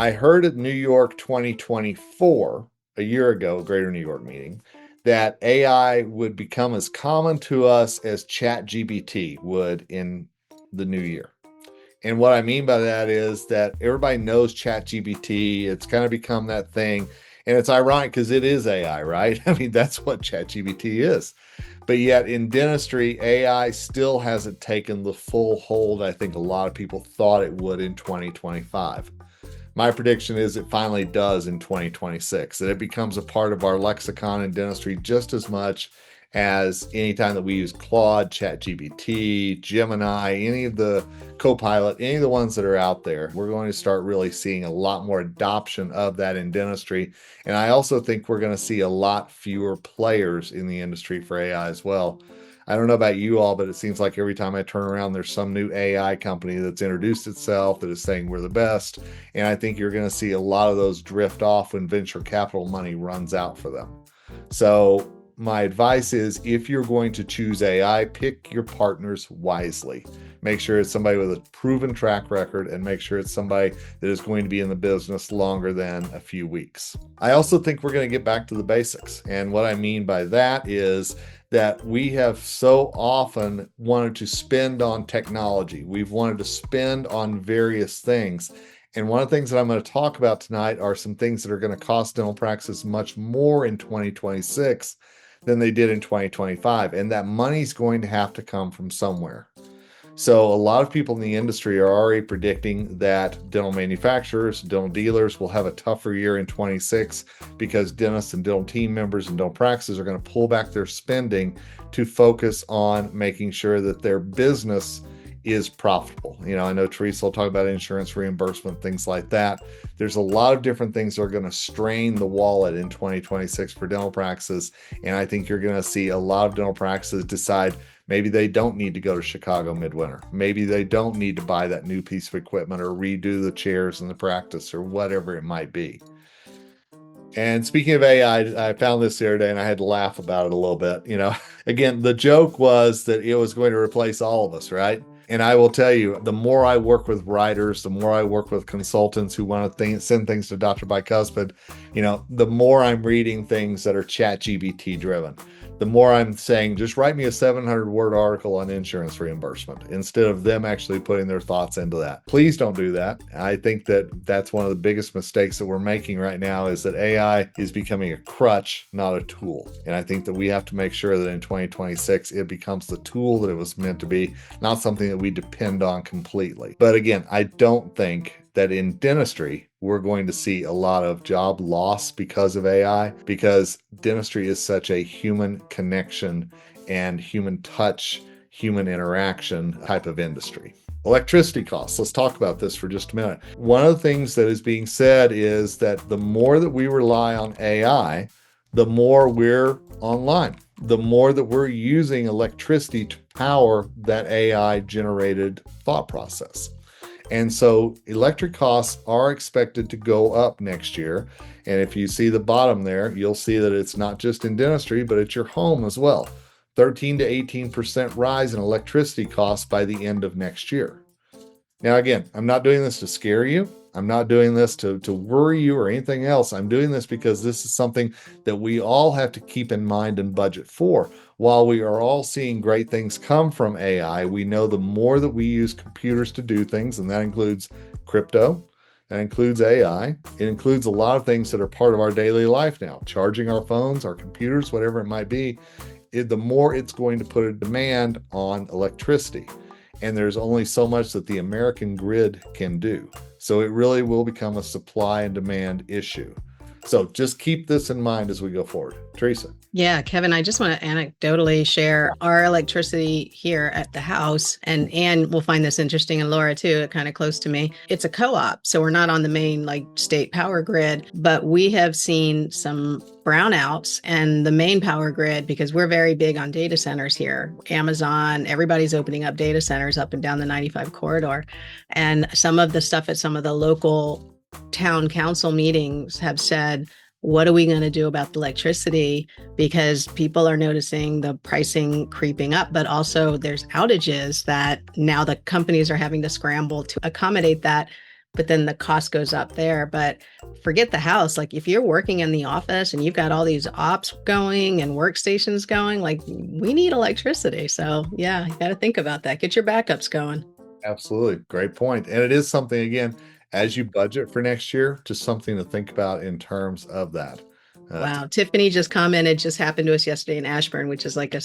I heard at New York 2024, a year ago, Greater New York meeting, that AI would become as common to us as ChatGPT would in the new year. And what I mean by that is that everybody knows ChatGPT. It's kind of become that thing. And it's ironic because it is AI, right? I mean, that's what ChatGPT is. But yet in dentistry, AI still hasn't taken the full hold I think a lot of people thought it would in 2025. My prediction is it finally does in 2026, that it becomes a part of our lexicon in dentistry just as much as anytime that we use Claude, ChatGPT, Gemini, any of the Copilot, any of the ones that are out there. We're going to start really seeing a lot more adoption of that in dentistry. And I also think we're going to see a lot fewer players in the industry for AI as well. I don't know about you all, but it seems like every time I turn around, there's some new AI company that's introduced itself that is saying we're the best. And I think you're going to see a lot of those drift off when venture capital money runs out for them. So my advice is, if you're going to choose AI, pick your partners wisely. Make sure it's somebody with a proven track record, and make sure it's somebody that is going to be in the business longer than a few weeks. I also think we're going to get back to the basics. And what I mean by that is that we have so often wanted to spend on technology. We've wanted to spend on various things. And one of the things that I'm going to talk about tonight are some things that are going to cost dental practices much more in 2026 than they did in 2025. And that money's going to have to come from somewhere. So a lot of people in the industry are already predicting that dental manufacturers, dental dealers will have a tougher year in 26 because dentists and dental team members and dental practices are going to pull back their spending to focus on making sure that their business is profitable. I know Teresa will talk about insurance reimbursement, things like that. There's a lot of different things that are going to strain the wallet in 2026 for dental practices. And I think you're going to see a lot of dental practices decide maybe they don't need to go to Chicago midwinter. Maybe they don't need to buy that new piece of equipment or redo the chairs in the practice or whatever it might be. And speaking of AI, I found this the other day and I had to laugh about it a little bit. Again, the joke was that it was going to replace all of us, right? And I will tell you, the more I work with writers, the more I work with consultants who want to send things to Dr. Bicuspid, the more I'm reading things that are ChatGPT driven. The more I'm saying, just write me a 700-word article on insurance reimbursement instead of them actually putting their thoughts into that. Please don't do that. I think that that's one of the biggest mistakes that we're making right now, is that AI is becoming a crutch, not a tool. And I think that we have to make sure that in 2026, it becomes the tool that it was meant to be, not something that we depend on completely. But again, I don't think that in dentistry, we're going to see a lot of job loss because of AI, because dentistry is such a human connection and human touch, human interaction type of industry. Electricity costs. Let's talk about this for just a minute. One of the things that is being said is that the more that we rely on AI, the more we're online, the more that we're using electricity to power that AI generated thought process. And so electric costs are expected to go up next year. And if you see the bottom there, you'll see that it's not just in dentistry, but at your home as well. 13 to 18% rise in electricity costs by the end of next year. Now, again, I'm not doing this to scare you. I'm not doing this to worry you or anything else. I'm doing this because this is something that we all have to keep in mind and budget for. While we are all seeing great things come from AI, we know the more that we use computers to do things, and that includes crypto, that includes AI, it includes a lot of things that are part of our daily life now, charging our phones, our computers, whatever it might be, the more it's going to put a demand on electricity. And there's only so much that the American grid can do. So it really will become a supply and demand issue. So just keep this in mind as we go forward. Teresa. Yeah, Kevin, I just want to anecdotally share our electricity here at the house. And Anne will find this interesting, and Laura too, kind of close to me. It's a co-op. So we're not on the main state power grid, but we have seen some brownouts and the main power grid, because we're very big on data centers here. Amazon, everybody's opening up data centers up and down the 95 corridor. And some of the stuff at some of the local town council meetings have said, what are we going to do about the electricity? Because people are noticing the pricing creeping up, but also there's outages that now the companies are having to scramble to accommodate that. but then the cost goes up there. But forget the house. Like if you're working in the office and you've got all these ops going and workstations going, like we need electricity. So yeah, you got to think about that. Get your backups going. Absolutely. Great point. And it is something, again, as you budget for next year, just something to think about in terms of that. Wow. Tiffany just commented, just happened to us yesterday in Ashburn, which is like a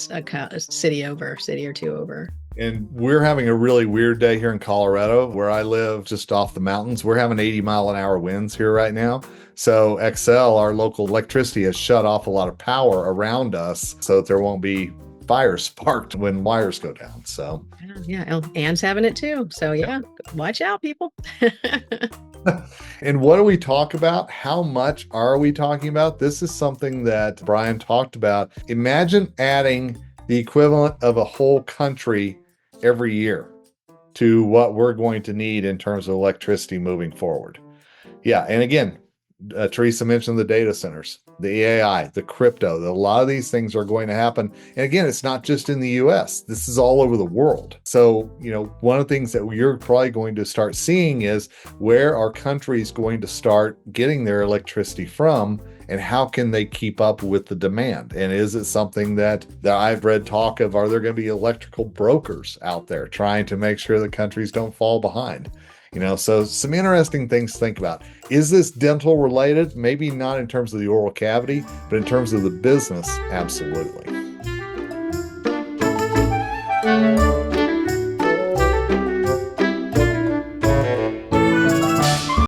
city over, city or two over. And we're having a really weird day here in Colorado, where I live just off the mountains. We're having 80-mile-an-hour winds here right now. So Excel, our local electricity, has shut off a lot of power around us so that there won't be fires sparked when wires go down. So yeah, Anne's having it too. So yeah, watch out, people. And what do we talk about? How much are we talking about? This is something that Brian talked about. Imagine adding the equivalent of a whole country every year to what we're going to need in terms of electricity moving forward. Yeah. And again, Teresa mentioned the data centers, the AI, the crypto. A lot of these things are going to happen. And again, it's not just in the US, this is all over the world. So, one of the things that you're probably going to start seeing is where are countries going to start getting their electricity from, and how can they keep up with the demand? And is it something that I've read talk of? Are there going to be electrical brokers out there trying to make sure that countries don't fall behind? So some interesting things to think about. Is this dental related? Maybe not in terms of the oral cavity, but in terms of the business, absolutely.